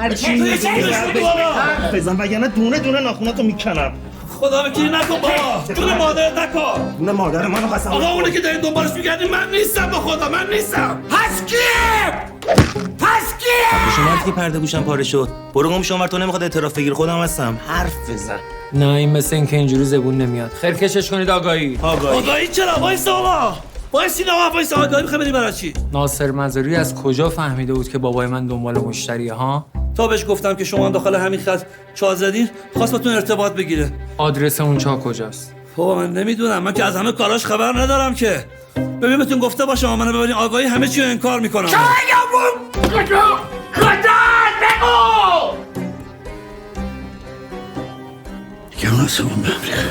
هر چی میگی حرف بزن وگرنه دونه دونه ناخوناتو میکنم. خدا وکیلی نکن بابا، جون مادرت نکن. دونه مادر منو قسم. آقا اونی که دارین دنبالش میگردین من نیستم، به خدا من نیستم. پس کیه؟ پس کیه؟ شما که پرده گوشم پاره شد. برو گم شو، تو نمیخواد اعتراف بگیر، خودم هستم. حرف بزن. نه این مثل این که اینجوری زبون نمیاد. خیر کشش کنید آگاهی. آگاهی چرا؟ وایسا آقا. وایسا آگاهی میخوای بدی برای چی؟ ناصر مزاری از کجا فهمیده بود که بابای من دنبال مشتریه ها؟ تا بهش گفتم که شما هم داخل همین خط چاه زدین، خواست باتون ارتباط بگیره. آدرس اون چاه کجاست؟ بابا من نمیدونم، من که از همه کاراش خبر ندارم که. ببین بهتون گفته باشم منو ببینین آگاهی همه چی رو انکار میکنم. کجا بگو! دیگه آسمون بمریخه.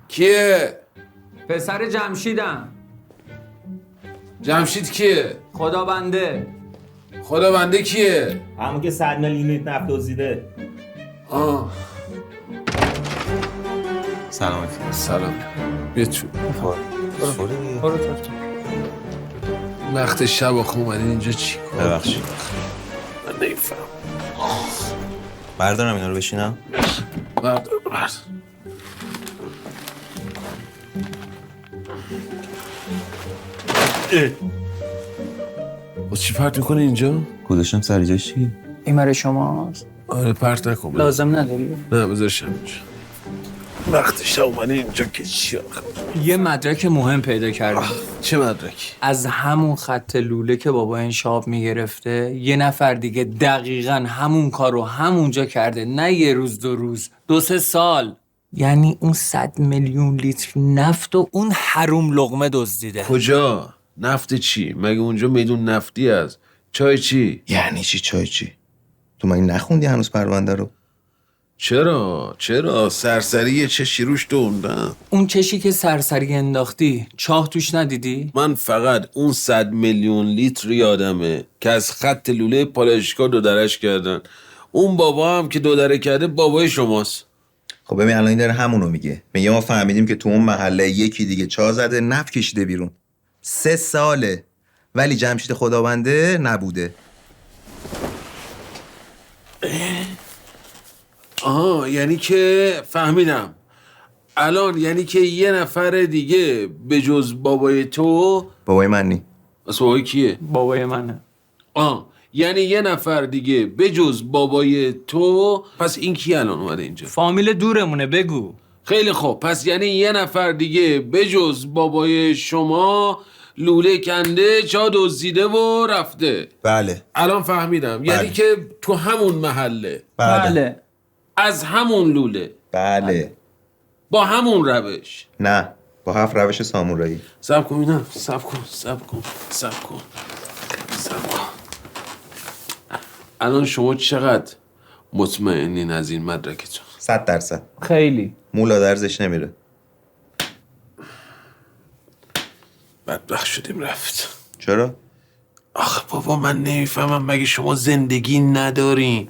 کیه؟ پسر جمشیدم. جمشید کیه؟ خدا بنده. خدا بنده کیه؟ همون که 100 میلیون لیتر نفت دزدیده. سلام. بیا تو. برو تو. وقت شب آخه اومدین اینجا چی کار؟ ببخشید. من نمیفهم. بردارم اینا رو بشینم. بردار. باز چی پرت میکنه اینجا؟ گذاشتم سر جاش چی؟ این برای شماست. آره پرت نکن. لازم نداری؟ نه بذارشم اینجا. وقت شب اومدین اینجا که چی آخه؟ یه مدرک مهم پیدا کردم. چه مدرکی؟ از همون خط لوله که بابا این شاب میگرفته یه نفر دیگه دقیقاً همون کارو همونجا کرده، نه یه روز 2 روز، 2-3 سال. یعنی اون 100 میلیون لیتر نفت و اون حروم لقمه دزدیده. کجا؟ نفت چی؟ مگه اونجا میدون نفتی هست؟ چای چی؟ یعنی چی چای چی؟ تو مگه نخوندی هنوز پرونده رو؟ چرا؟ سرسری چشی روش دوندم. اون چشی که سرسری انداختی چاه توش ندیدی؟ من فقط اون 100 میلیون لیتر یادمه که از خط لوله پالایشگاه دودرش کردن. اون بابا هم که دودره کرده بابای شماست. خب ببین الان این داره همونو میگه ما فهمیدیم که تو اون محله یکی دیگه چاه زده نفت کشیده بیرون. 3 ساله ولی جمشید خدابنده نبوده. یعنی که فهمیدم الان، یعنی که یه نفر دیگه به جز بابای تو. بابای من نی. اصلا بابای کیه؟ بابای منه. یعنی یه نفر دیگه به جز بابای تو. پس این کی الان اومده اینجا؟ فامیل دورمونه بگو. خیلی خوب، پس یعنی یه نفر دیگه به جز بابای شما لوله کنده، چا دزدیده و رفته. بله. الان فهمیدم. یعنی که تو همون محله. بله. از همون لوله. بله. با همون روش. نه، با 7 روش سامورایی. صبر کن اینم. صبر کن. الان شما چقدر مطمئنین از این مدرکتون؟ 100%. خیلی. مولا درزش نمیره. بدبخت شدیم رفت. چرا؟ آخه بابا من نمیفهمم، مگه شما زندگی ندارین؟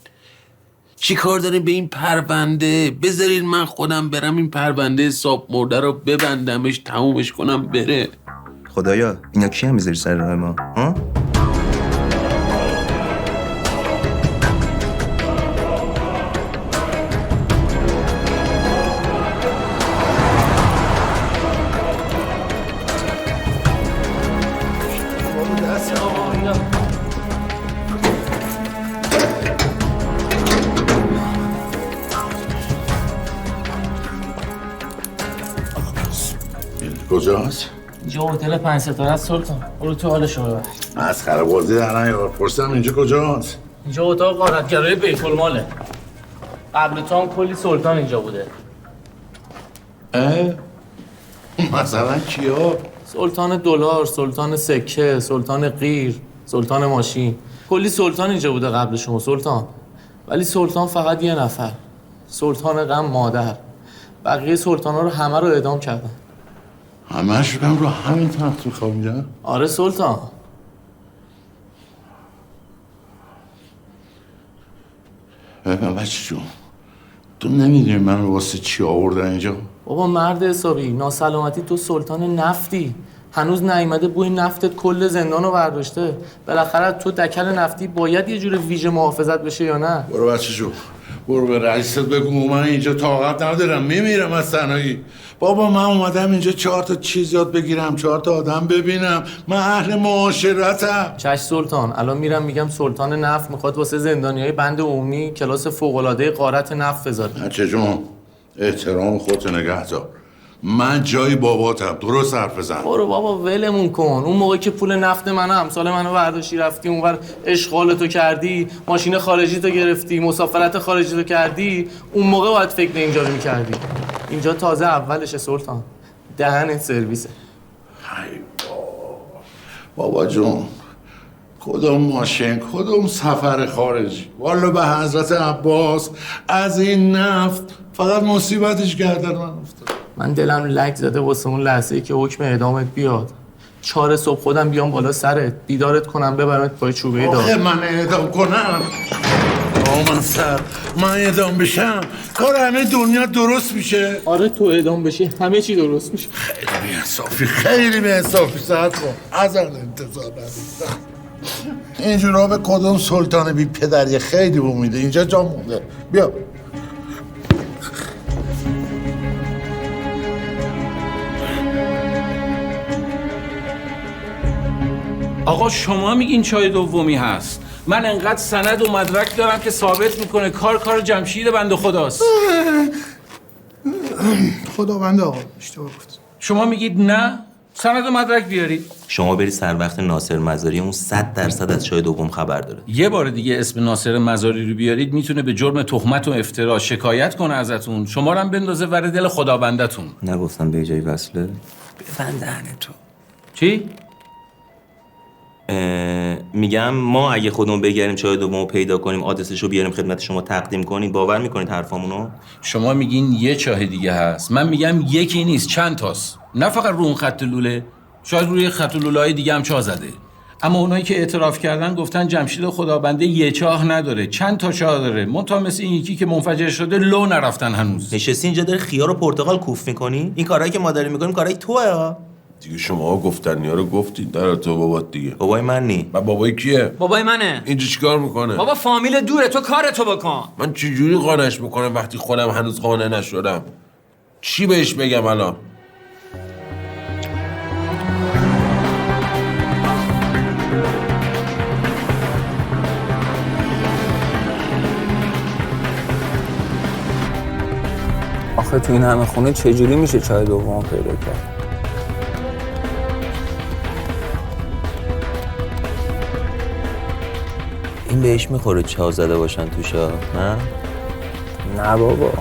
چی کار دارین به این پرونده؟ بذارین من خودم برم این پرونده ساب مرده رو ببندمش، تمومش کنم بره. خدایا اینا کی هم میذاری سر راه ما؟ ها؟ کجاست؟ اینجا هتل 5 ستاره است سلطان. برو تو حالشو ببر. مسخره بازی در نیار. پرسیدم اینجا کجاست؟ اینجا اتاق غارتگرای بیت الماله. قبل تو هم کلی سلطان اینجا بوده. مثلا کیا؟ سلطان دلار، سلطان سکه، سلطان قیر، سلطان ماشین. کلی سلطان اینجا بوده قبل شما سلطان. ولی سلطان فقط یه نفر. سلطان غم مادر. بقیه سلطانا رو همه رو اعدام کردن. همه شدم رو همین تخت میخوابیدن؟ آره سلطان. بچه جون تو نمیدونی من واسه چی آوردن اینجا؟ بابا مرد حسابی، ناسلامتی تو سلطان نفتی، هنوز نیامده بوی نفتت کل زندان رو برداشته. بالاخره تو دکل نفتی باید یه جور ویژه محافظت بشه یا نه؟ برو بچه جون برو به رئیست بگو من اینجا طاقت ندارم میمیرم از تنهایی. بابا من اومدم اینجا 4 تا چیز یاد بگیرم، 4 تا آدم ببینم، من اهل معاشرتم. چش سلطان، الان میرم میگم سلطان نفت میخواد واسه زندانیای بند عمومی کلاس فوق‌العاده غارت نفت بذاره. بچه جون احترام خودت نگه دار، من جای باباتم، درست حرف بزن. برو بابا ولمون کن. اون موقع که پول نفت منو امسال منو برداشتی رفتی اونور اشغالتو کردی، ماشین خارجی تو گرفتی، مسافرت خارجی تو کردی، اون موقع باید فکر اینجا رو میکردی. اینجا تازه اولشه سلطان، دهنت سرویسه. ای بابا جون کدوم ماشین کدوم سفر خارجی، والا به حضرت عباس از این نفت فقط مصیبتش گردن من افتاد. من دلم لک زده واسه اون لحظه‌ای که حکم اعدامت بیاد. 4 صبح خودم بیام بالا سرت دیدارت کنم ببرمت پای چوبه دار. آخه من اعدام کنم من سر من اعدام بشم کار همه دنیا درست میشه. آره تو اعدام بشی همه چی درست میشه. خیلی بی‌انصافی خیلی بی‌انصافی. ساعت کن ازم انتظار نداشتم. اینجورا به کدوم سلطان بی پدری خیلی امیده اینجا جا مونده. بیا آقا شما میگین چای دومی هست، من انقدر سند و مدرک دارم که ثابت میکنه کار جمشید بنده خداست. خدا بنده آقا اشتباه گفت. شما میگید نه؟ سند و مدرک بیارید. شما برید سر وقت ناصر مزاری، اون 100% از چای دوم خبر داره. یه بار دیگه اسم ناصر مزاری رو بیارید میتونه به جرم تهمت و افترا شکایت کنه ازتون، شما رو هم بندازه ور دل خدا بندتون. نگفتم به جای وصله؟ ببند دهن تو. چی؟ میگم ما اگه خودمون بگیریم چای دومو پیدا کنیم آدرسشو بیاریم خدمت شما تقدیم کنیم باور میکنید حرفامونو؟ شما میگین یه چاه دیگه هست، من میگم یکی نیست چند تاست، نه فقط رو اون خط لوله، شاید روی خط لوله‌های دیگه هم چاه زده. اما اونایی که اعتراف کردن گفتن جمشید خدابنده یه چاه نداره، چند تا چاه داره، منتها مثل این یکی که منفجر شده لو نرفتن هنوز. نشستی اینجا داره خیار و پرتقال کوف میکنی؟ این کارهایی که ما داریم میکنیم کارهای توئه. دیگه شما گفتنیا رو گفتید در تو بابات دیگه. بابای من نی. بابای کیه؟ بابای منه. اینجا چیکار میکنه؟ بابا فامیل دوره، تو کارتو بکن. من چجوری قانعش میکنم وقتی خودم هنوز قانع نشدم؟ چی بهش بگم الان؟ آخه تو این همه خونه چجوری میشه چای دوم پیدا کرد؟ این بهش میخوره چاه زده باشن توشا، نه؟ نه بابا.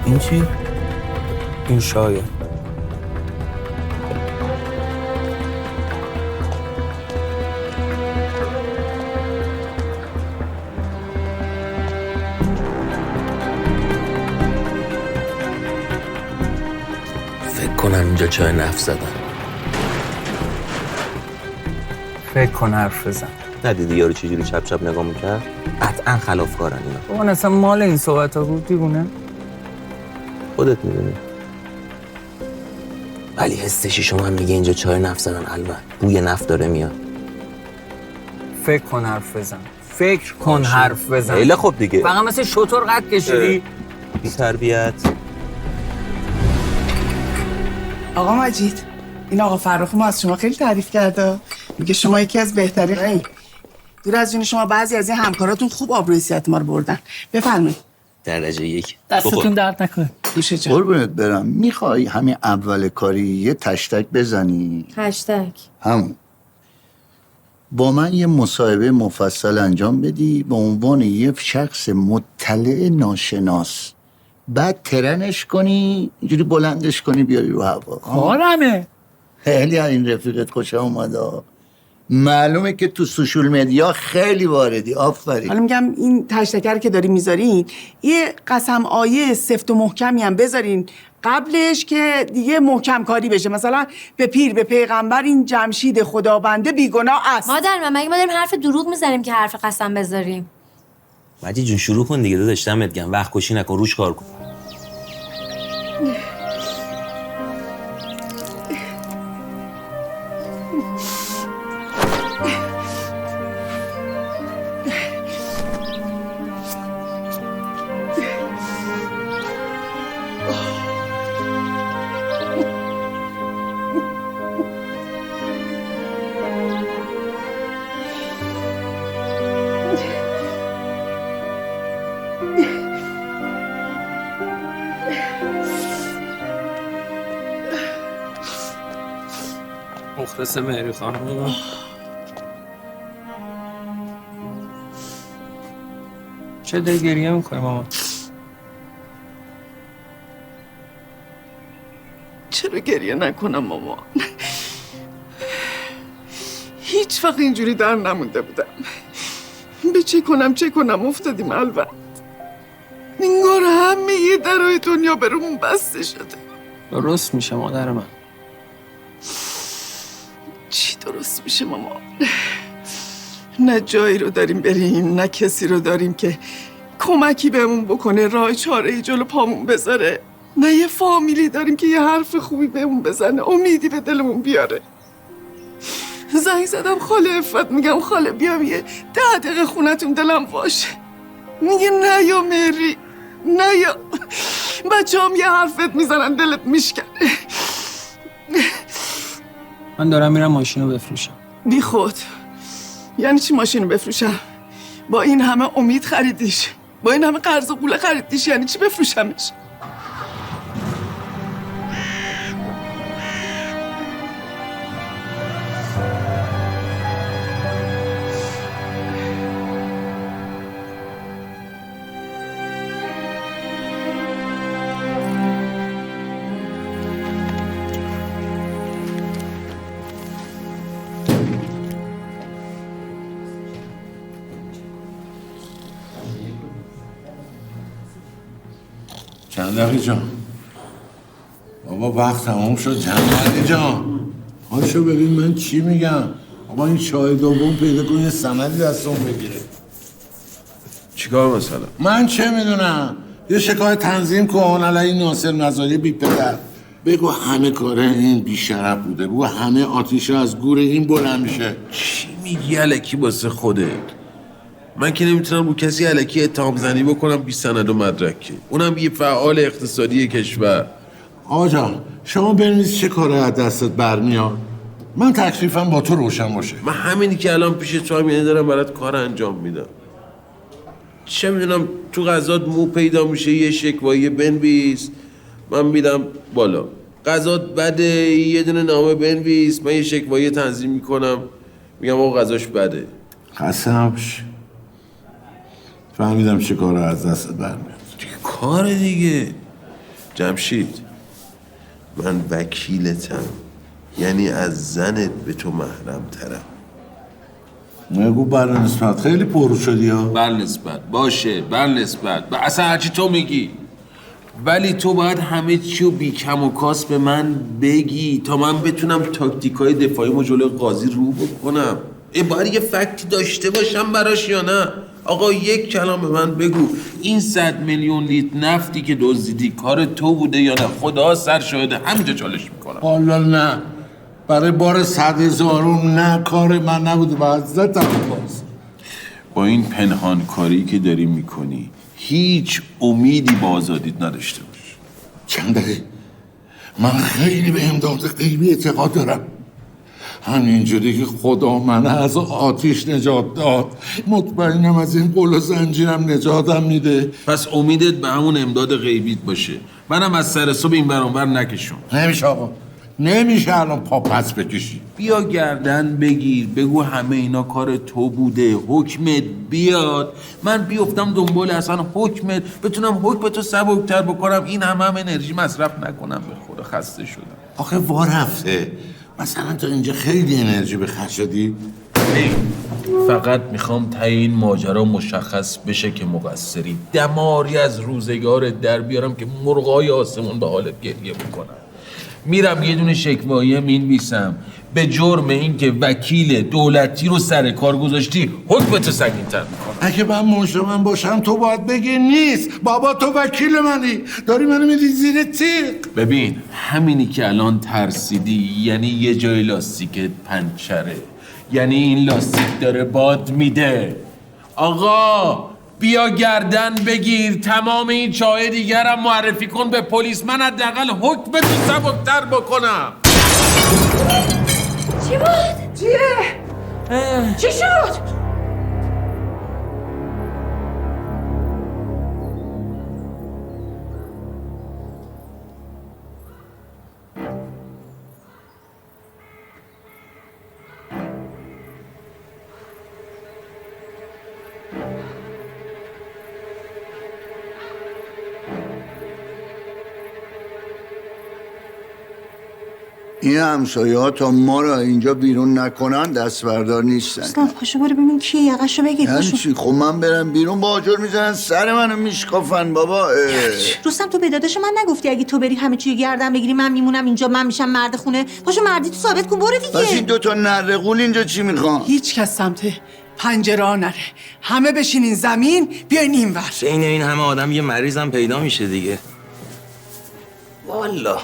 این چی؟ این شایه. فکر کنم اینجا چای نفت زدن. فکر کن حرف بزن. ندیدی یارو چجوری چپ چپ نگاه میکرد؟ قطعا خلافکارن اینا. بابا اصلا مال این صحبت ها بود دیوونه. خودت میدونی. ولی حسشی شما هم میگه اینجا چای نفت زدن البته. بوی نفت داره میاد. فکر کن حرف بزن. فکر کن حرف بزن. خیلی خوب دیگه. فقط مثل شطور قد کشیدی. بی تربیت. آقا مجید این آقا فرخ ما از شما خیلی تعریف کرده، میگه شما یکی از بهترین. دور از جون شما بعضی از این همکاراتون خوب آبروریت ما رو بردن. بفرمایید. درجه 1. دستتون درد نکنه. میشه جان. قربونت برم میخوای همین اول کاری یه تشتک بزنی؟ هشتگ همون با من یه مصاحبه مفصل انجام بدی به عنوان یه شخص مطلع ناشناس، بعد ترنش کنی اینجوری بلندش کنی بیاری رو هوا. کارمه. خیلی این رفیقت خوشم اومده. معلومه که تو سوشال مدیا خیلی واردی. آفرین. حالا میگم این تشتکر که داری میذارین یه قسم آیه سفت و محکمی هم بذارین قبلش که دیگه محکم کاری بشه. مثلا به پیر به پیغمبر این جمشید خدابنده بیگناه است. مادر من مگه ما داریم حرف دروغ میزنیم که حرف قسم بذاریم؟ مجید جون شروع کن دیگه داداش، دمت گرم. وقت کشی نکن، روش کار کن. مخلص مهری خانم. چه داری گریه میکنی ماما؟ چرا گریه نکنم ماما؟ هیچ وقت اینجوری در نمونده بودم. به چه کنم افتادیم البته. انگار همه یه درای دنیا برامون بسته شده. درست میشه مادر من. چی درست میشه ماما؟ نه جایی رو داریم بریم، نه کسی رو داریم که کمکی بهمون بکنه، راه چاره‌ای جلو پامون بذاره. نه یه فامیلی داریم که یه حرف خوبی بهمون بزنه، امیدی به دلمون بیاره. زنگ زدم خاله عفت، میگم خاله بیام یه 10 دقیقه خونتون دلم باشه. میگه نه یا مری، نه یا بچه هم یه حرفت میزنن دلت میشکنه. من دارم میرم ماشین رو بفروشم. بی خود؟ یعنی چی ماشین رو بفروشم؟ با این همه امید خریدیش، با این همه قرض و قوله خریدیش، یعنی چی بفروشمش؟ چند دقیقه جان بابا، وقت تمام شد. چند دقیقه جان هاشو ببین من چی میگم. بابا این شاهد دوم پیدا کن، یه سندی دستم بگیره. چیکار مثلا؟ من چه میدونم، یه شکایت تنظیم کن علیه ناصر مزاری بی پدر. بگو همه کاره این بیشرف بوده، بگو همه آتیش از گور این بلند میشه. چی میگی الکی واسه خودت؟ من که نمیتونم رو کسی الکی اتهام زنی بکنم بی سند و مدرک، اونم یه فعال اقتصادی کشور. آقا جان شما بنویس چه کاره از دستت برمیاد، من تکلیفم با تو روشن باشه. من همینی که الان پیش تو هم، یعنی دارم برات کار انجام میدم. چه میدونم تو غذات مو پیدا میشه، یه شکوایی بنویس من میدم بالا. غذات بده، یه دونه نامه بنویس من یه شکوایی تنظیم میکنم، میگم آقا غذاش بده. قسمش فهمیدم چه کاره از دستت برمیاد. کار دیگه جمشید، من وکیلتم، یعنی از زنت به تو محرم ترم. نگو بر نسبت، خیلی پرو شدی ها. بر نسبت باشه، بر نسبت اصلا هرچی تو میگی، ولی تو باید همه چی رو بی کم و کاس به من بگی تا من بتونم تاکتیکای دفاعیمو جلوی قاضی رو بکنم. باید یه فکتی داشته باشم براش یا نه؟ آقا یک کلام به من بگو، این 100 میلیون لیتر نفتی که دزدیدی کار تو بوده یا نه؟ خدا سر شاهده همینجا چالش میکنم. والا نه، برای بار 100,000 نه، کار من نبوده. با عزتم باز با این پنهان کاری که داری میکنی هیچ امیدی با آزادیت نداشته باش. چند دقیقه من خیلی به امداد غیبی اعتقاد دارم. همینجوری که خدا من از آتیش نجات داد، مطمئنم از این قل و زنجیرم نجاتم میده. پس امیدت به همون امداد غیبیت باشه. منم از سر صبح این برانور نکشون. نمیشه آقا، نمیشه الان پا پس بکشی. بیا گردن بگیر، بگو همه اینا کار تو بوده، حکمت بیاد، من بیفتم دنبال اصلا حکمت، بتونم حکم تو سبکتر بکنم، این هم انرژی مصرف نکنم. به خدا خسته شدم. آخه وا رفته، مثلا تو اینجا خیلی انرژی به خرج دادی. فقط میخوام تا این ماجرا مشخص بشه که مقصری. دماری از روزگار در بیارم که مرغای آسمون به حالت گریه بکنن. میرم یه دونه شکوایه مینویسم به جرم اینکه وکیل دولتی رو سر کار گذاشتی، حکمتو سنگین‌تر میکنم. اگه من باشم تو باید بگی نیست. بابا تو وکیل منی، داری منو میدی زیر تیغ. ببین همینی که الان ترسیدی یعنی یه جای لاستیکت پنچره، یعنی این لاستیک داره باد میده. آقا بیا گردن بگیر، تمام این چای دیگرم معرفی کن به پلیس، من حداقل حکمتو سبک‌تر بکنم. چی بود؟ چیه؟ چی شد؟ این همسایه ها تا ما را اینجا بیرون نکنن دست بردار نیستن. اسلام پاشو برو ببین کیه، یقشو بگیر. یعنی چی؟ خب من برم بیرون با آجر میزنن سر منو میشکافن بابا. رستم تو به داداش من نگفتی اگه تو بری همه چی گردن بگیری من میمونم اینجا، من میشم مرد خونه؟ پاشو مردی تو ثابت کن، برو دیگه. بس این دوتا نرقول اینجا چی میخوان؟ هیچ کس سمت پنجره نره، همه بشینین زمین، بیاین اینور. این همه آدم یه مریضم پیدا میشه دیگه. والا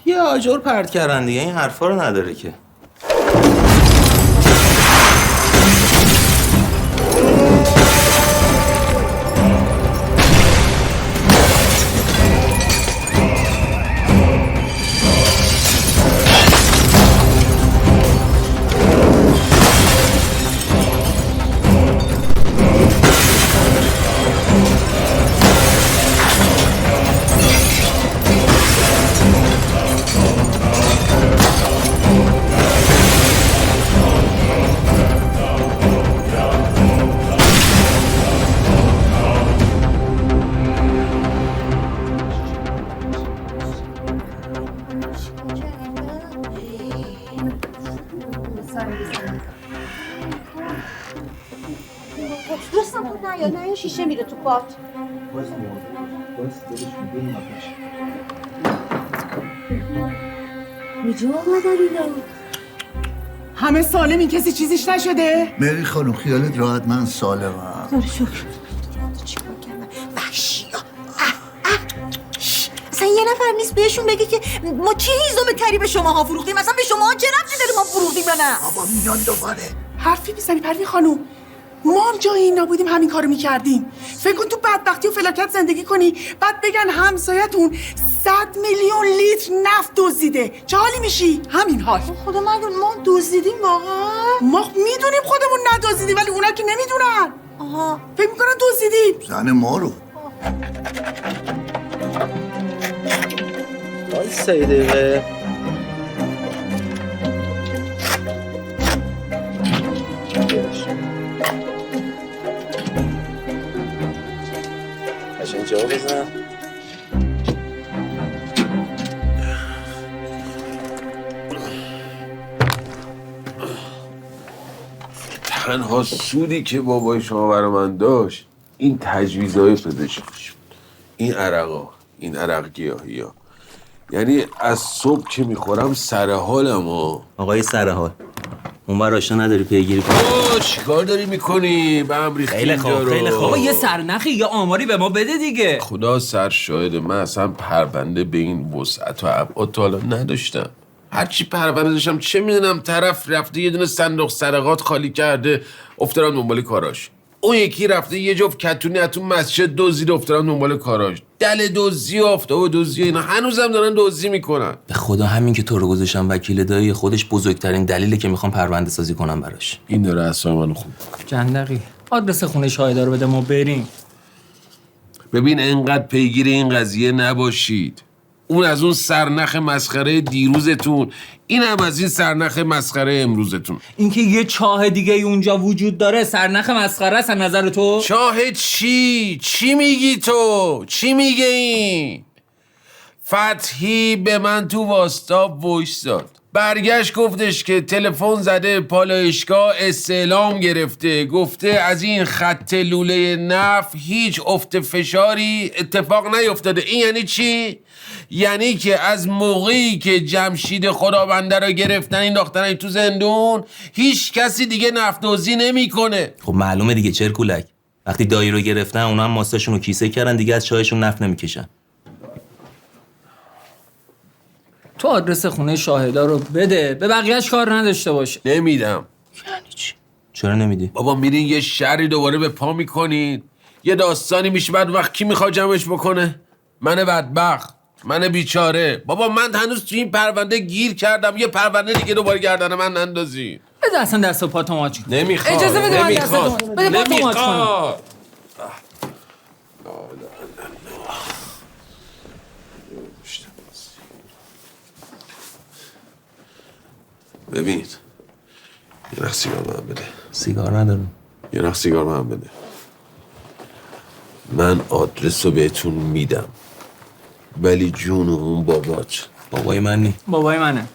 یه آجر پرت کردن دیگه، این حرفا رو نداره که. رستم خود نه شیشه میره تو پات. کجا آمدن همه سالمی، کسی چیزیش نشده؟ مری خانم خیالت راحت، من سالمم. خدا شکر. چیکار کردم؟ وحشی. اصلا یه نفر نیست بهشون بگه که ما چه هیزم تری به شماها فروختیم؟ اصلا به شماها چه ربطی داره ما فروختیم یا نه؟ بابا میان دوباره حرفی میزنی پروین خانوم؟ ما هم جای اینا بودیم همین کارو میکردیم. فکر کن تو بدبختی و فلاکت زندگی کنی بعد بگن همسایتون 100 میلیون لیتر نفت دزدیده، چه حالی میشی؟ همین حال. خدا من ما دزدیدیم واقعا؟ ما میدونیم خودمون ندزدیدیم ولی اونا که نمیدونن. آها فکر میکنن دزدیدیم. زن ما رو وایسا یه دقیقه. قشنگ جا بزن. تنها سودی که بابای شما برای من داشت این تجویزهای پزشکیش بود. این عرقا، این عرق گیاهی ها، یعنی از صبح که میخورم سر حالم ها. آقای سر حال اون بر آشنا نداری پیگیری کنی؟ چیکار داری میکنی؟ به هم ریختی خیلی خوب خیلی خوب. بابا یه سرنخی یا آماری به ما بده دیگه. خدا سر شاهده، من اصلا پرونده به این وسعت و ابعاد تا حالا نداشتم. هرچی پرونده داشتم چه میدونم طرف رفته یه دونه صندوق سرقات خالی کرده افتادم دنبال کاراش، اون یکی رفته یه جفت کتونی از تو مسجد دزدیده افتادم دنبال کاراش، دل دزدی و آفتاب دزدی اینا هنوزم دارن دزدی میکنن. به خدا همین که تو رو گذاشتم وکیل دایی خودش بزرگترین دلیله که میخوام پرونده سازی کنم براش. این داره اصلا منو خوب. جندقی آدرس خونه شاهدا رو بده ما بریم. ببین انقدر پیگیر این قضیه نباشید. اون از اون سرنخ مسخره دیروزتون، این هم از این سرنخ مسخره امروزتون. اینکه یه چاه دیگه اونجا وجود داره سرنخ مسخره است نظر تو؟ چاه چی؟ چی میگی تو؟ چی میگه این؟ فتحی به من تو واسطا وایس داد. برگشت گفتش که تلفن زده پالایشگاه استعلام گرفته، گفته از این خط لوله نفت هیچ افت فشاری اتفاق نیفتاده. این یعنی چی؟ یعنی که از موقعی که جمشید خدابنده رو گرفتن این دخترن تو زندون هیچ کسی دیگه نفت‌دزدی نمیکنه. خب معلومه دیگه چرکولک. وقتی دایی رو گرفتن اونا هم ماستاشون رو کیسه کردن دیگه از چایشون نفت نمیکشن. تو آدرس خونه شاهدا رو بده، به بقیه‌اش کار نداشته باشه. نمیدم. یعنی چی؟ چرا نمیدی؟ بابا میرین یه شری دوباره به پا میکنین، یه داستانی میشه، بعد وقت کی میخواد جمعش بکنه؟ من بدبخت، من بیچاره. بابا من هنوز تو این پرونده گیر کردم، یه پرونده دیگه دوباره گردن من نندازی. بده اصلا دست و پاتو ماچ کن. نمیخواد. اجازه بده من دست و بده پاتو ماچ کنم. ببین یه رخ سیگار من بده. سیگار ندارم. یه رخ سیگار من بده. من آدرس رو بهتون میدم، ولی جون اون بابات. بابای من نی. بابای منه.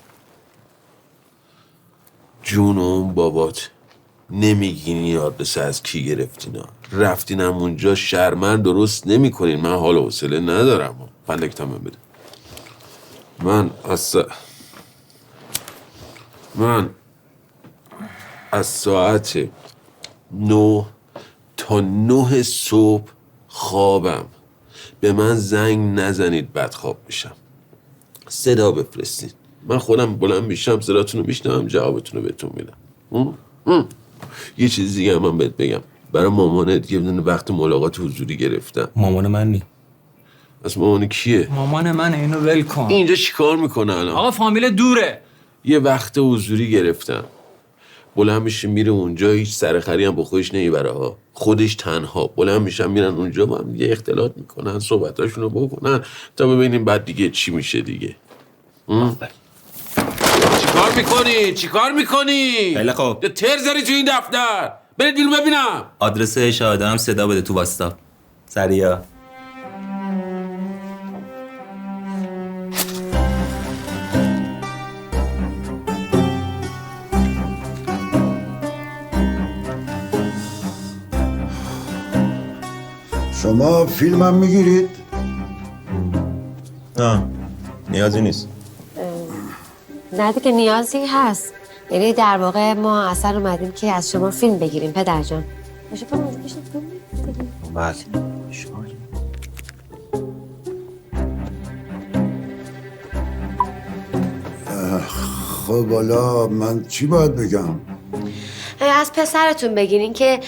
جون اون بابات نمیگین این آدرس از کی گرفتینا، رفتینم اونجا شرمن درست نمیکنین. من حال و حوصله ندارم. پندکتم من بده. من از ساعت 9 تا 9 صبح خوابم. به من زنگ نزنید بدخواب میشم. صدا بفرستین، من خودم بلند میشم صداتون رو میشنم، جوابتون رو بهتون میدم. یه چیز دیگه هم من بهت بگم. برای مامانت یه وقت ملاقات حضوری گرفتم. مامان من نی. از مامان کیه؟ مامان منه، اینو ول کن. اینجا چیکار میکنه الان؟ آقا فامیل دوره. یه وقت حضوری گرفتم، بلند میشه میره اونجا، هیچ سرخری هم با خودش نمیبره ها، خودش تنها بلند میشن میرن اونجا با هم دیگه اختلاط میکنن، صحبتاشون رو بکنن تا ببینیم بعد دیگه چی میشه دیگه. چیکار میکنی؟ خیلی خوب. تر زری تو این دفتر. برید بیرون ببینم. آدرس شاهدا هم صدا بده تو واسطا. سریا. شما فیلم هم میگیرید؟ نه نیازی نیست. نه دیگه نیازی هست. یعنی در واقع ما اصلا اومدیم که از شما فیلم بگیریم پدر جان. بله. خب حالا من چی باید بگم؟ از پسرتون بگیرین که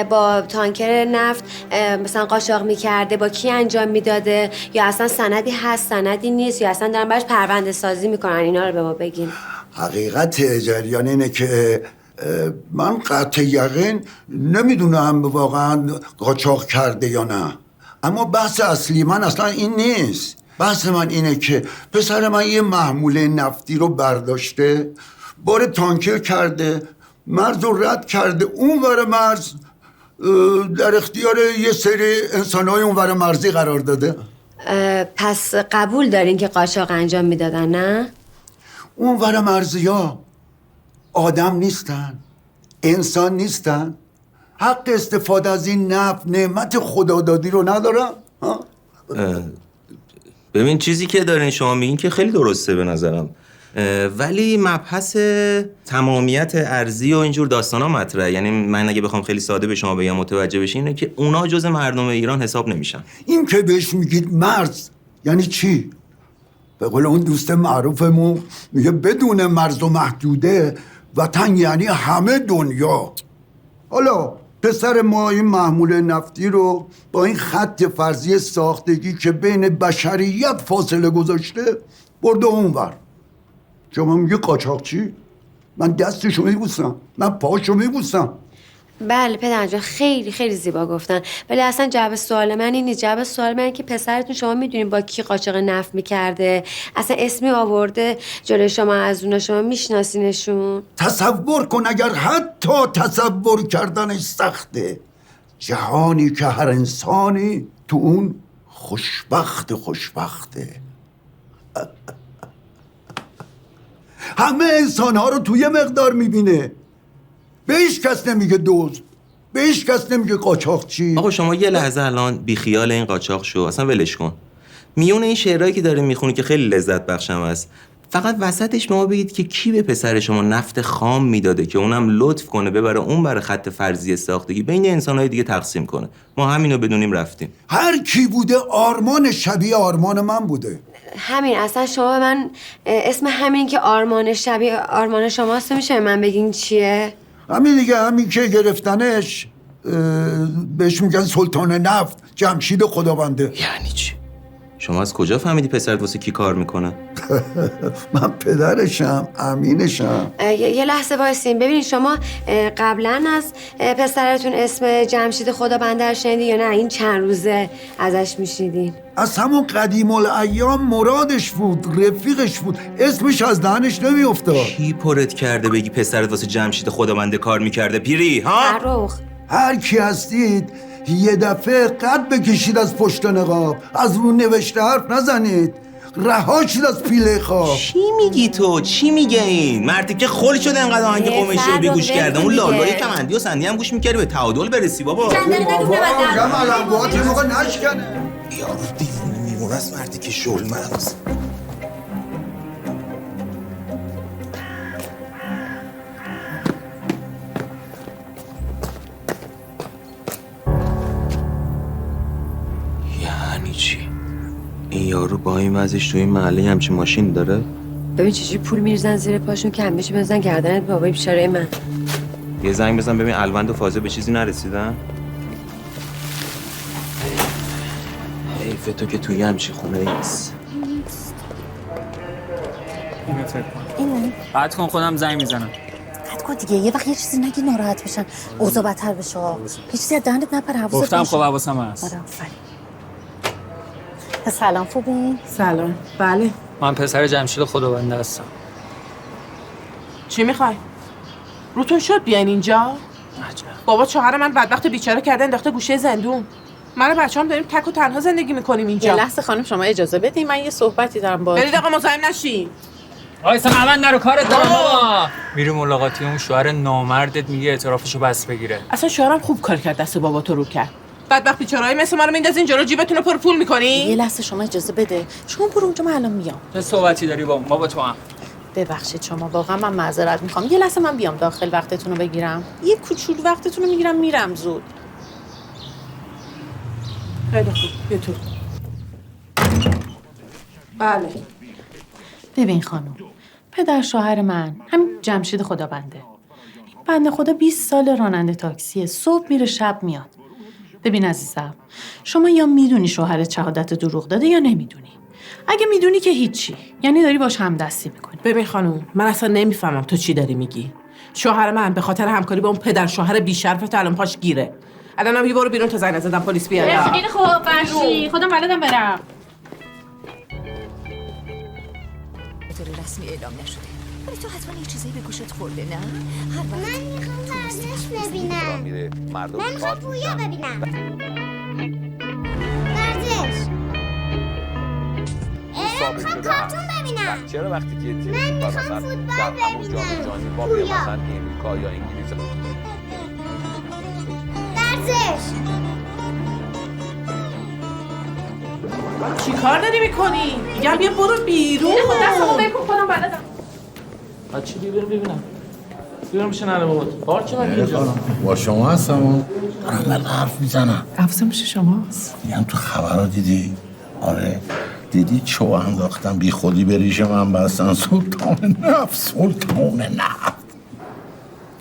با تانکر نفت مثلا قاچاق میکرده، با کی انجام میداده، یا اصلا سندی هست سندی نیست، یا اصلا دارن براش پرونده سازی میکنن. اینا رو به ما بگین. حقیقت جریان اینه که من قطع یقین نمیدونم واقعا قاچاق کرده یا نه، اما بحث اصلی من اصلا این نیست. بحث من اینه که پسر من یه محموله نفتی رو برداشته، بار تانکر کرده، مرز رو رد کرده، اون ور مرز در اختیار یه سری انسان‌های اون ور مرزی قرار داده. پس قبول دارین که قاچاق انجام میدادن نه؟ اون ور مرزی ها آدم نیستن، انسان نیستن، حق استفاده از این نفت نعمت خدادادی رو ندارن. ببین چیزی که دارین شما میگین که خیلی درسته به نظرم، ولی مبحث تمامیت ارضی و اینجور داستانا مطرحه. یعنی من اگه بخوام خیلی ساده به شما بگم متوجه بشین اینه که اونا جز مردم ایران حساب نمیشن. این که بهش میگید مرز یعنی چی؟ به قول اون دوست معروفمون میگه بدون مرز و محدوده وطن یعنی همه دنیا. حالا پسر ما این محمول نفتی رو با این خط فرضی ساختگی که بین بشریت فاصله گذاشته برده اونور. شما میگه قاچاقچی؟ من دستشو میبوسم، من پاشو میبوسم. بله پدرجان خیلی خیلی زیبا گفتن، ولی اصلا جواب سوال من این نیست. جواب سوال من که پسرتون شما میدونین با کی قاچاق نفت میکرده، اصلا اسمی آورده جلوی شما از اونا، شما میشناسینشون؟ تصور کن اگر حتی تصور کردنش سخته. جهانی که هر انسانی تو اون خوشبخته. همه انسانها رو توی مقدار میبینه. به هیچ کس نمیگه دزد، به هیچ کس نمیگه قاچاقچی. آقا شما یه لحظه الان بیخیال این قاچاق شو، اصلا ولش کن. میون این شعرهایی که داره میخونی که خیلی لذت بخشم است، فقط وسطش به ما بگید که کی به پسر شما نفت خام میداده که اونم لطف کنه ببره اون بر خط فرضی ساختگی بین انسانهای دیگه تقسیم کنه. ما همینو بدونیم رفتیم. هر کی بوده آرمان شبیه آرمان من بوده. همین اصلا شما به من اسم همین که آرمان شبیه آرمان شماست میشه من بگین چیه؟ همین دیگه، همین که گرفتنش بهش میگن سلطان نفت، جمشید خدابنده. یعنی چی؟ شما از کجا فهمیدی پسرت واسه کی کار میکنه؟ من پدرشم، امینشم. یه لحظه وایسین ببینید شما قبلا از پسرتون اسم جمشید خدابنده رو شنیدی یا نه؟ این چند روزه ازش میشنیدین؟ از همون قدیم الایام مرادش بود، رفیقش بود، اسمش از دهنش نمیافتاد. کی پرت کرده بگی پسرت واسه جمشید خدابنده کار میکرده پیری؟ ها؟ فرخ هر کی هستید یه دفعه قد بکشید از پشت نقاب، از رو نوشته حرف نزنید، رهاشید از پیله خواب. چی میگی تو؟ چی میگه این؟ مردی که خل شده انقدر آهنگ قمیشی رو بیگوش کرده. اون لالای کمندی و سندی هم گوش میکردی به تعادل برسی بابا. بابا علمبات یه موقع نشکنه. یارو دیوونه میمونه از مردی که شل مغز. یعنی چی؟ این یارو با این وضعش تو این محله همچین ماشین داره؟ ببین چجوری پول میریزن زیر پاشون که همیشه بزن گردنت بابای بیچاره من. یه زنگ بزن ببین الوند و فازه به چیزی نرسیدن؟ حیف تو که توی همچین خونه نیست. اینه بعد کن خودم زنگ میزنم. قد کن دیگه، یه وقت یه چیزی نگی ناراحت بشن، اوضاع بدتر بشه. یه چیزی از دهنت نپره، حواست باشه. گفتم خب حواسم هست. آره آفرین. سلام خوبی؟ سلام. بله. من پسر جمشید خدابنده هستم. چی میخوای؟ روتون شد بیاین اینجا؟ بابا شوهر من بدبخت بیچاره کرده انداخته گوشه زندون. من و بچه‌ام داریم تک و تنها زندگی میکنیم اینجا. یه لحظه خانم شما اجازه بدین من یه صحبتی دارم با. برید آقا مزاحم نشین. آیسا قوند نرو کارت دارم بابا. میری ملاقاتی اون شوهر نامردت میگه اعترافشو بس بگیره. اصلا شوهرم خوب کار کرد دست بابا تو رو کرد. بدبخت بیچاره‌ای مثل ما رو میندازین جلو جیبتون رو پر پول میکنی؟ یه لحظه شما اجازه بده. شما برو اونجا من الان میام. چه صحبتی داری با ما با تو هم؟ ببخشید شما واقعا من معذرت میخوام. یه لحظه من بیام داخل وقتتون رو بگیرم. یه کوچولو وقتتون رو میگیرم میرم زود. خیلی خوب. بیا تو. بله. ببین خانم. پدر شوهر من همین جمشید خدابنده. این بنده خدا 20 سال راننده تاکسیه. صبح میره شب میاد. ببین عزیزم شما یا میدونی شوهرت شهادت دروغ داده یا نمیدونی. اگه میدونی که هیچی، یعنی داری باش همدستی میکنی. ببین خانم من اصلا نمیفهمم تو چی داری میگی. شوهر من به خاطر همکاری با اون پدر شوهر بی‌شرفت الان پاش گیره. الانم یه برو بیرون تا زنگ نزدم پلیس بیاد. خیلی خوب فرشی خودم بلدم برم. طور رسمی اعلام نشده ولی تو حتما یه چیزایی به گوشت خورده نه؟ هر وقت من میخوام ورزش ببینم. من میخوام پویا ببینم. ورزش. میخوام کارتون ببینم. چرا وقتی که من میخوام فوتبال ببینم. پویا. مثلا امریکا یا انگلیس. ورزش. چی کار داری میکنی؟ میگم بیا برو بیرون. خود دستمو بکن خودم بلدم. بچه بیا ببینم. بیا میشه نره بابا. بار چه من اینجا؟ با شما هستم. دارم من حرف میزنم. حرف میشه شماست. میگم تو خبرها دیدی؟ آره دیدی چو انداختم بی خودی به ریش من بستن. سلطان نفت.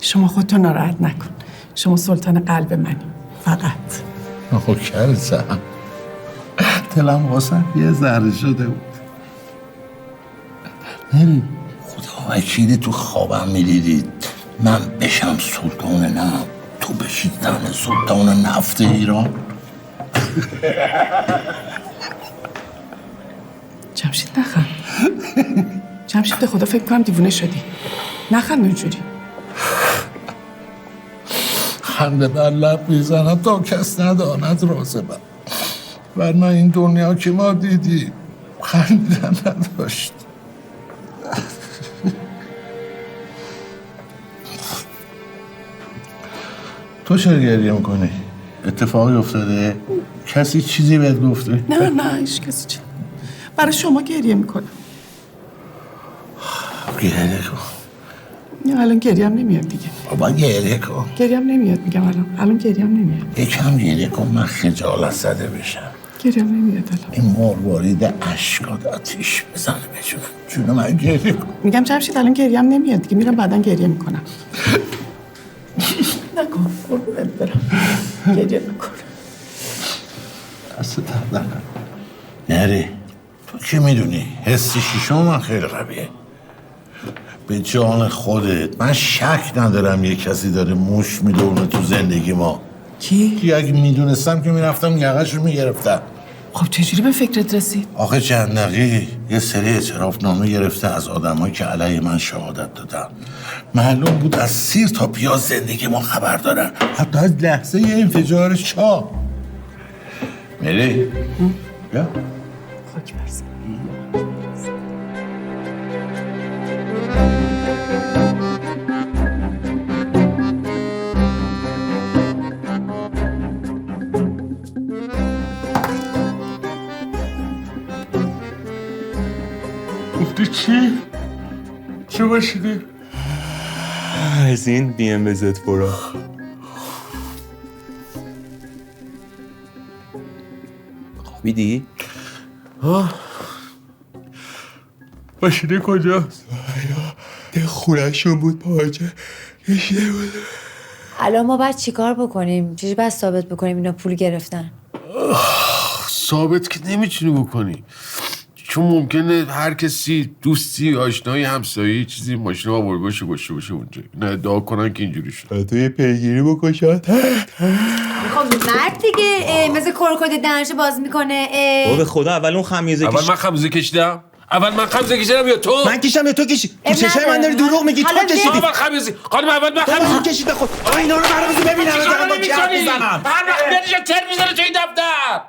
شما خودتو ناراحت نکن. شما سلطان قلب منی. فقط. نوکرتم. دلم واسه یه ذره شده بود. نری خدا وکیلی تو خوابم میدیدید من بشم سلطان نفت، تو بشید زن سلطان نفت ایران. جمشید نخند. جمشید به خدا فکر کنم دیوونه شدی. نخند اونجوری. خنده بر لب میزنم تا کس نداند رازبم. ورنه این دنیا که ما دیدی خندیدن نداشت. تو چرا گریه میکنی؟ اتفاقی افتاده؟ کسی چیزی بهت گفته؟ نه هیچ کسی چی برای شما گریه میکنم. گریه کن. الان گریم نمیاد دیگه. بابا گریه کن. گریم نمیاد میگم الان گریم نمیاد. یکم گریه کن من خجالت زده بشم. گریم نمیاد الان. این مروارید اشکات آتیش بزنه به جون من گریه کن. میگم جمشید الان گریم نمیاد دیگه، میرم بعدن گریه میکنم. نکن قربونت برم. گریه نکن. دست تردن نری. تو که میدونی حس شیشم من خیلی قویه. به جان خودت من شک ندارم یه کسی داره موش میدونه تو زندگی ما. کی؟ اگه میدونستم که میرفتم یقش رو میگرفتم. خب چجوری به فکرت رسید؟ آخه جندقی یه سری اعترافنامه گرفته از آدمایی که علیه من شهادت دادن. معلوم بود از سیر تا پیاز زندگی ما خبر دارن، حتی از لحظه یه انفجار چاه. میری؟ بیا خاک برسن. گفتی چی؟ چه باشیدی؟ از این بیم بزد برا. خوابیدی؟ باشیده کجاست؟ ده خونه‌شون بود پاچه کشیده بود. الان ما باید چیکار بکنیم؟ چجوری باید ثابت بکنیم اینا پول گرفتن؟ ثابت که نمیتونی بکنی، چون ممکنه هر کسی دوستی آشنایی همسایه‌ای چیزی ماشین آورده باشه گشته باشه اونجا. نه ادعا کنن که اینجوری شد. تو یه پیگیری بکشن. خب مرد دیگه مثل کرکد دهنشو باز میکنه. به خدا اول اون خمیازه اول من خمیازه کشیدم؟ اول من خمیازه کشیدم یا تو؟ من کشیدم یا تو کشیدی؟ تو چشای من داری دروغ میگی. تو کشیدی. اول خمیازه. خانم اول من خمیازه کشید به خود. اینا رو برام ببینم دارم با کی حرف میزنم. هر وقت میاد تر میزنه تو این دفتر.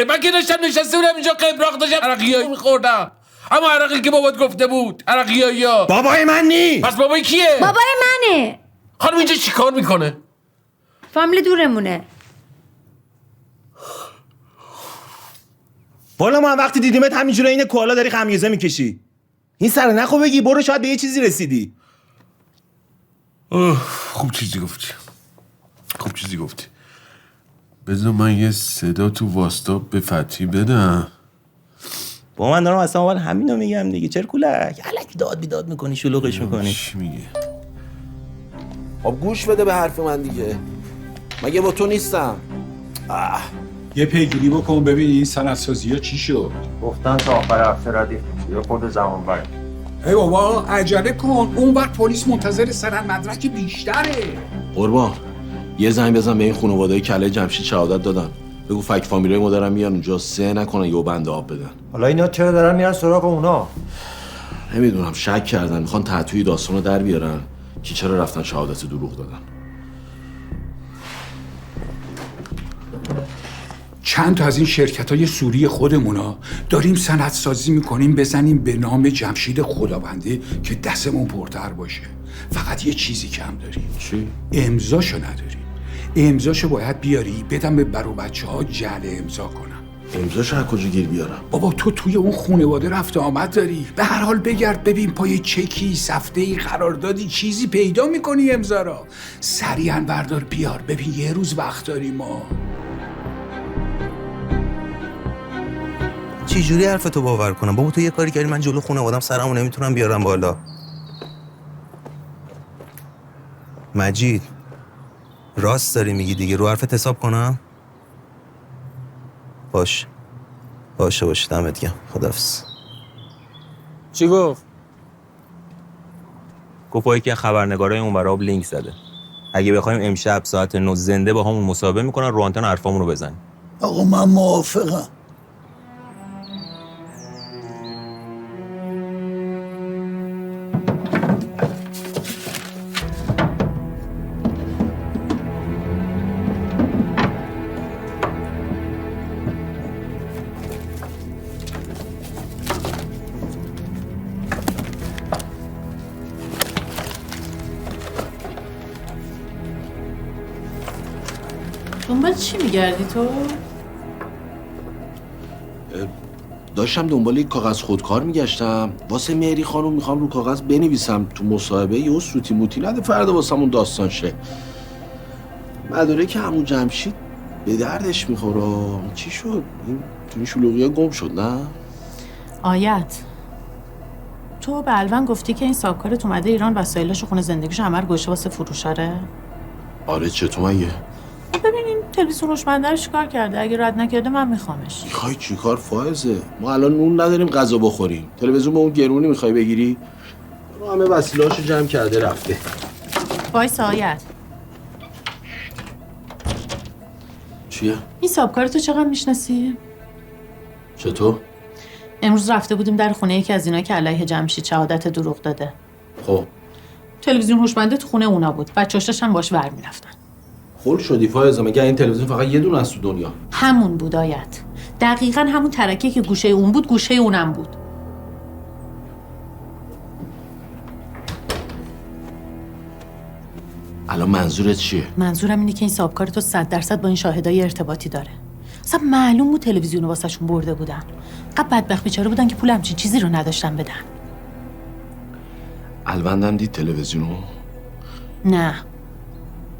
من که داشتم نشسته بودم اینجا قبراق داشتم عرقیایی میخوردم. اما عرقی که بابات گفته بود عرقیایی‌ها. بابای من نی. پس بابای کیه؟ بابای منه. خانم اینجا چیکار میکنه؟ فامیل دورمونه. والا ما وقتی دیدیمت همینجوری این کوالا داری خمیازه میکشی. این سر نخو بگی برو شاید به یه چیزی رسیدی. خوب چیزی گفتی. بذار من یه صدا تو واسطاب به فتحی بدم. با من دارم اصلا اول همینو میگم دیگه. چرا کولک الکی داد بیداد میکنی شلوغش میکنی؟ چی میگه؟ خب گوش بده به حرف من دیگه. مگه با تو نیستم؟ یه پیگیری بکن ببین این سندسازی ها چی شد. گفتن تا آخر هفته ردیف یا خود زمان باید. ای بابا عجله کن، اون وقت پلیس منتظر سند مدرک بیشتره. قربان یه زنگ بزن به این خانواده‌ای کله جمشید شهادت دادن. بگو فک فامیلای ما دارن میان اونجا سه نکنن یه بنده آب بدن. حالا اینا چرا دارن میرن سراغ اونا؟ نمیدونم، شک کردن میخوان تحتوی داستانو در بیارن که چرا رفتن شهادت دروغ دادن. چند تا از این شرکت‌های سوری خودمونا داریم سندسازی میکنیم بزنیم به نام جمشید خدابنده که دستمون پرتر باشه. فقط یه چیزی کم داریم. چی؟ امضاشو نداریم. امضاشو باید بیاری بدم به برو بچه‌ها جعل امضا کنم. امضاشو از کجا گیر بیارم؟ بابا تو توی اون خانواده رفت آمد داری. به هر حال بگرد ببین پای چکی، سفته‌ای، قراردادی چیزی پیدا میکنی امضا را. سریعا بردار بیار ببین یه روز وقت داریم ما. چی جوری حرفتو باور کنم؟ بابا تو یه کاری کردی من جلو خانواده‌ام سرمو نمیتونم بیارم بالا. مجید راست داری میگی دیگه، رو حرفت حساب کنم؟ باشه دمت گرم. خداحافظ. چی گفت؟ گفت که خبرنگارای اون برام لینک زده. اگه بخوایم امشب ساعت 9 زنده با همون مصاحبه میکنن رو آنتن حرفامون رو بزنیم. آقا من موافقم. دنبال چی میگردی تو؟ داشتم دنبال یک کاغذ خودکار میگشتم واسه مهری خانم. میخوام رو کاغذ بنویسم تو مصاحبه یه سوتی موتی نده فردا واسمون داستان شه. مدارک عمو جمشید به دردش میخوره. چی شد؟ این تو این شلوغی‌ها گم شد نه؟ آیت تو به الون گفتی که این صاحبکارت اومده ایران وسایلاشو خونه زندگیشو همه رو گوشه واسه فروشاره؟ آره چطور مگه؟ ببین این تلویزیون روشمنده رو چیکار کرده؟ اگه رد نکرده من میخوامش. میخوای چیکار فائزه؟ ما الان نون نداریم غذا بخوریم. تلویزیون به اون گرونی میخوای بگیری؟ رو همه وسیله‌هاشو جمع کرده رفته. وایس آیت چیه؟ این صاحبکارتو چقدر میشناسی؟ چطور؟ امروز رفته بودیم در خونه یکی از اینا که علیه جمشید شهادت دروغ داده. خب تلویزیون هوشمنده تو خونه اونا بود. بچه‌هاش داشتن باش ور میرفتن. خل شدی فائزه. مگه این تلویزیون فقط یه دونه از تو دنیا؟ همون بود آیت. دقیقاً همون ترکه که گوشه اون بود گوشه اونم بود. الان منظورت چیه؟ منظورم اینه که این صاحبکار تو 100% با این شاهدای ارتباطی داره. اصلا معلوم بود تلویزیونو واسهشون برده بودن. قد بدبخت بیچاره بودن که پول همچین چیزی رو نداشتن بدن. الوندم دید تلویزیونو؟ نه.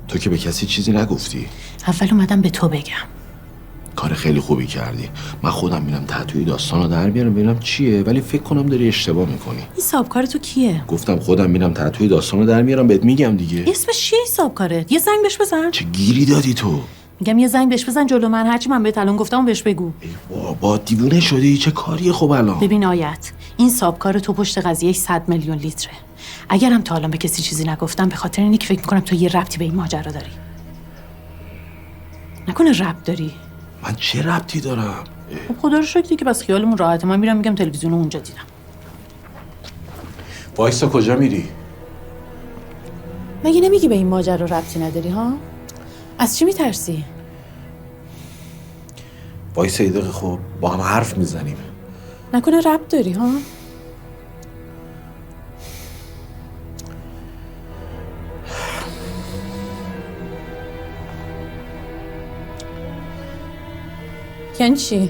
تو که به کسی چیزی نگفتی؟ اول اومدم به تو بگم. کار خیلی خوبی کردی. من خودم میرم تحتوی داستانو در بیارم ببینم چیه، ولی فکر کنم داری اشتباه میکنی. این صاحبکار تو کیه؟ گفتم خودم میرم تحتوی داستانو در میارم بهت میگم دیگه. اسمش چیه این صاحبکارت؟ یه زنگ بهش بزن. چه گیری دادی تو؟ میگم یه زنگ بهش بزن جلو من، هرچی من بهت الان گفتم بهش بگو. بابا دیوونه شدی؟ چه کاریه خب الان؟ ببین آیت، این صاحبکار تو پشت قضیه 100 میلیون لیتره. اگرم تا الان به کسی چیزی نگفتم به خاطر اینه که فکر میکنم تو یه ربطی به این ماجرا داری. نکنه ربط داری؟ من چه ربطی دارم؟ خب خدا رو شکر که بس خیالمون راحته. من میرم میگم تلویزیونو اونجا دیدم. وایسا کجا میری؟ مگه نمیگی به این ماجرا ربطی نداری ها؟ از چی میترسی؟ وایسا یه دقیقه خب با هم حرف میزنیم. نکنه ربط داری ها؟ یعنی چی؟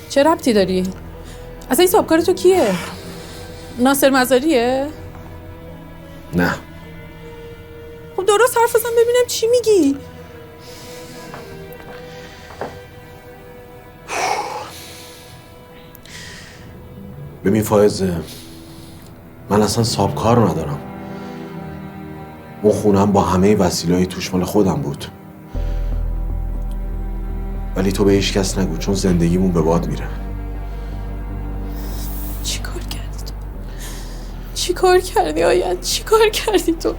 چه ربطی داری؟ اصلا این صاحبکار تو کیه؟ ناصر مزاریه؟ نه. خب درست حرف بزن ببینم چی میگی؟ ببین فائزه، من اصلا صاحبکار ندارم. اون خونم با همه وسیله‌های توش مال خودم بود. ولی تو به هیچ کس نگو چون زندگیمون به باد میره. چی کار کردی تو؟ چی کار کردی آیت؟ چی کار کردی تو؟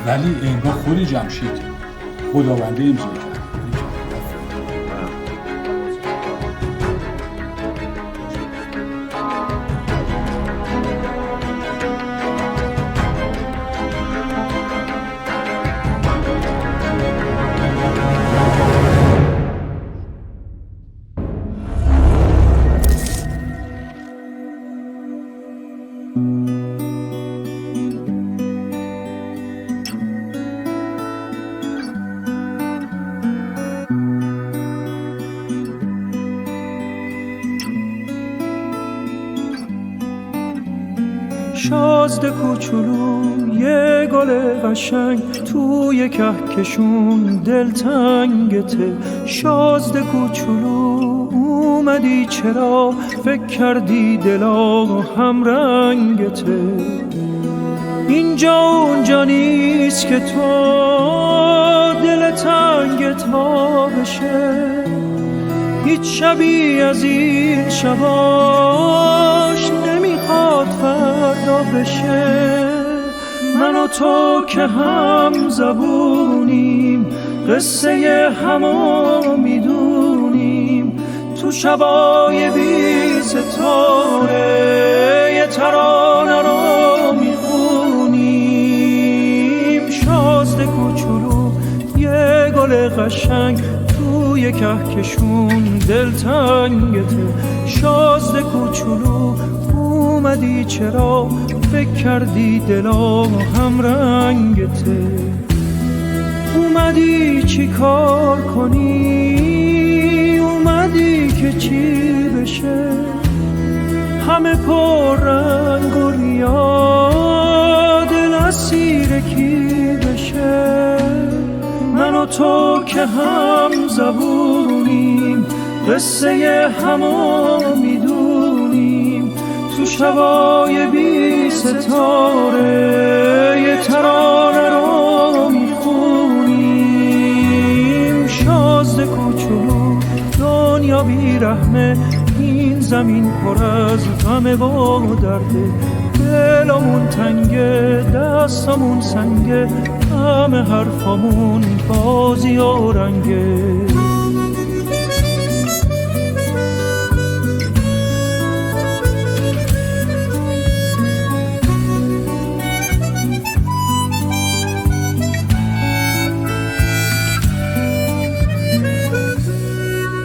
ولی انگار خود جمشید خداونده امضا کرد. شازده کوچولو یه گل قشنگ توی کهکشون دلتنگته. شازده کوچولو اومدی چرا فکر کردی دلا هم رنگته. اینجا اونجا نیست که تو دل تنگت ها بشه. هیچ شبی از این شباش نمیخواد فردا بشه. من و تو که هم زبونیم قصه همو میدونیم. تو شبای بی ستاره یه ترانه رو میخونیم. شازده کوچولو یه گل قشنگ توی کهکشون دلتنگته. شازده کوچولو اومدی چرا فکر کردی دلا هم رنگته. اومدی چی کار کنی؟ اومدی که چی بشه؟ همه پر رنگ و ریا دل اسیر کی بشه؟ من و تو که هم زبونیم قصه همو میدونیم. تو شبای بی ستاره یه ترانه رو میخونیم. شازده کوچولو دنیا بی رحمه، این زمین پر از غم و درده. دلمون تنگه دستمون سنگه، همه حرفامون بازی و رنگه.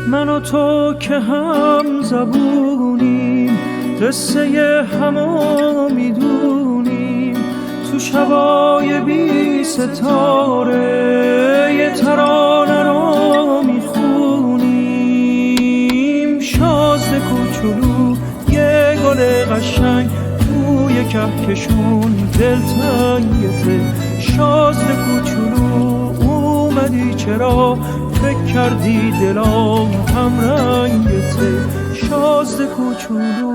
من و تو که هم زبونیم قصه همو میدونیم. تو شبای بی ستاره یه ترانه رو میخونیم. شازده کوچولو یه گل قشنگ توی کهکشون دلتنگته. شازده کوچولو اومدی چرا فکر کردی دلا هم رنگته. شازده کوچولو